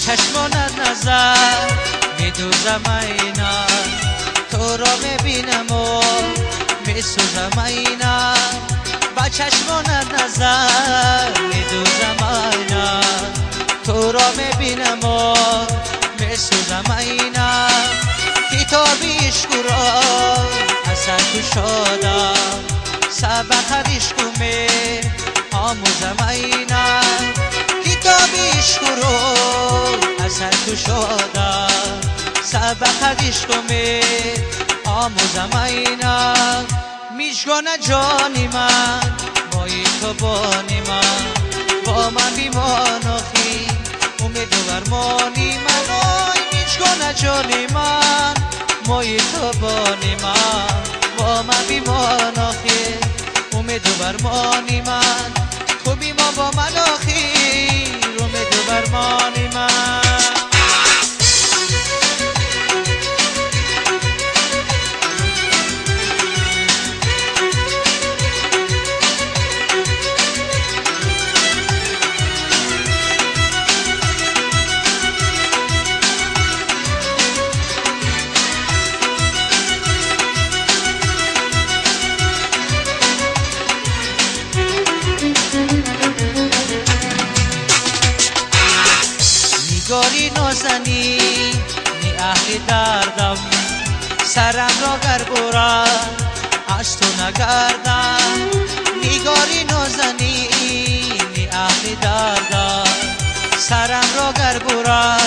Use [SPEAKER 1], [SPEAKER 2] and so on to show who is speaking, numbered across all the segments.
[SPEAKER 1] چشمانت نظر میدوزم اینا، تو را میبینم و میسوزم اینا. با چشمانت نظر میدوزم اینا، تو را میبینم و میسوزم اینا. کتابی عشق را اثر کشادم، سبق عشق می آموزم اینا. کتابی عشق رو اثر کشادم، سبق عشق می آموزم اینا. میشگانه جانی من مایی تو بانی من، با من بیمان آخی امید و برمانی من. آی میشگانه جانی من مایی تو بانی من، با من بیمان آخی امید و برمانی من. خوبی ما با من آخی امید و برمانی من. نگاری نازنی نی اهل دردم، سرم را گر برد از تو نگردم. نگاری نازنی نی اهل دردم، سرم را گر برد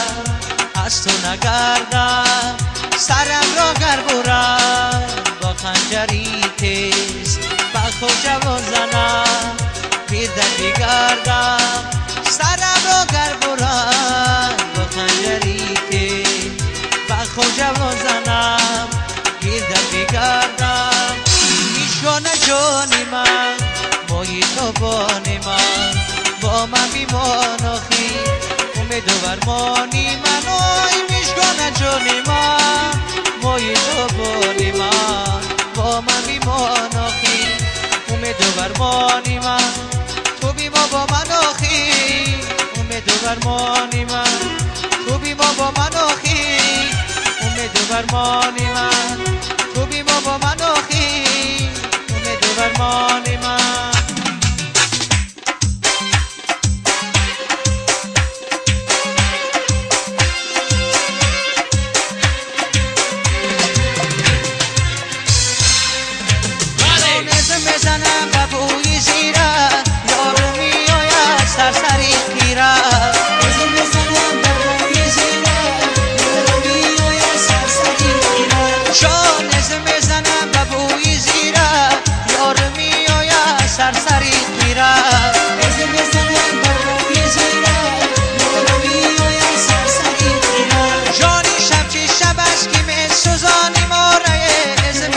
[SPEAKER 1] از تو نگردم. سرم را گر برد با خنجری تیز، با خود جوان زنم پیر در بگردم. سرم را گر برد با خنجری تیز، با خود جوان زنم پیر در بگردم. میشگانه جانی من مایی تو بانی من، با من بیمان آخی امید و برمانی من. آی میشگانه جانی من مایی تو بانی من، با من بیمان آخی امید و برمانی من. تو بی ما با من آخی امید و برمانی من، تو بی ما با من آخی امید و برمانی من، تو بی ما با من آخی امید و برمانی من. میزنم به بوی زیره، یارو میآید سرسری خیره. میزنم به بوی زیره، یارو میآید سرسری خیره. شانز میزنم به بوی زیره، یارو میآید سرسری خیره. میزنم به بوی زیره، یارو میآید سرسری خیره. جانی شب چی شب است که میسوزانی ماره،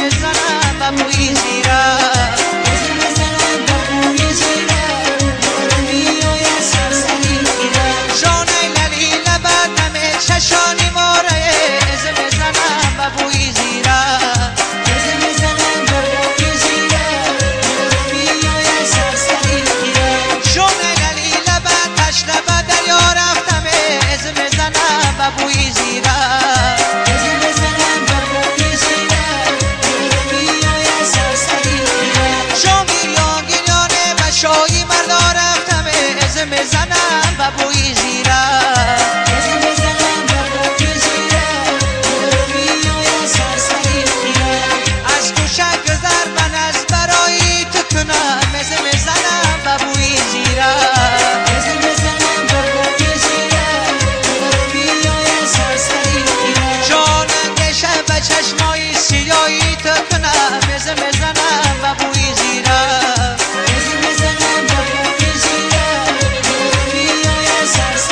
[SPEAKER 1] میزنم به بوی زیره. شانی ماره از میزنم به بوی زیره، از میزنم به بوی زیره، میآید سرسری خیره. شونه گلی لبت پشت لبت دریا رفتم، از میزنم به بوی زیره، از میزنم به بوی زیره، میآید سرسری خیره. شامیر یا گریانه و شایی مردا رفتم، از میزنم به بوی زیره. چشمای سیایی تو کنم، میزنم به بوی زیره، میزنم به بوی زیره، میآید سرسری.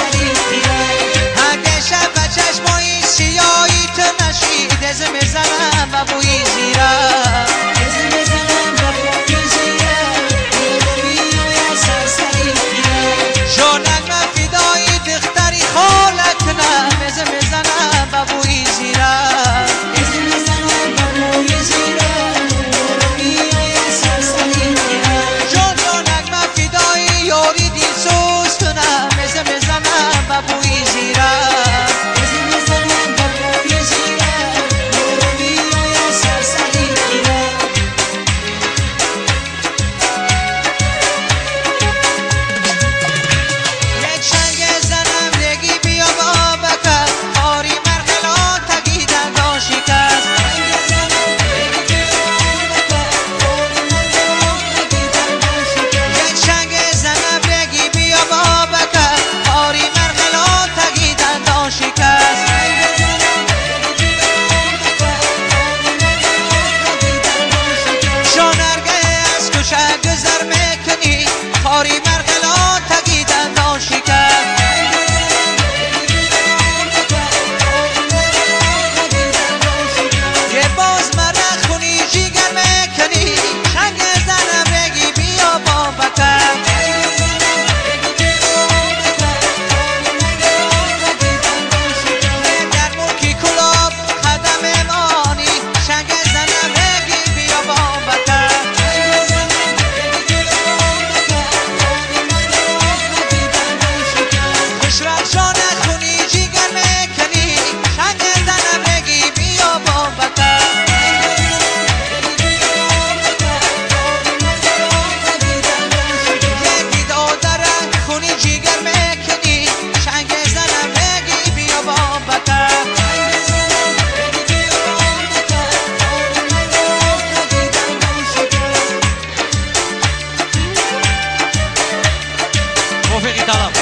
[SPEAKER 1] طلب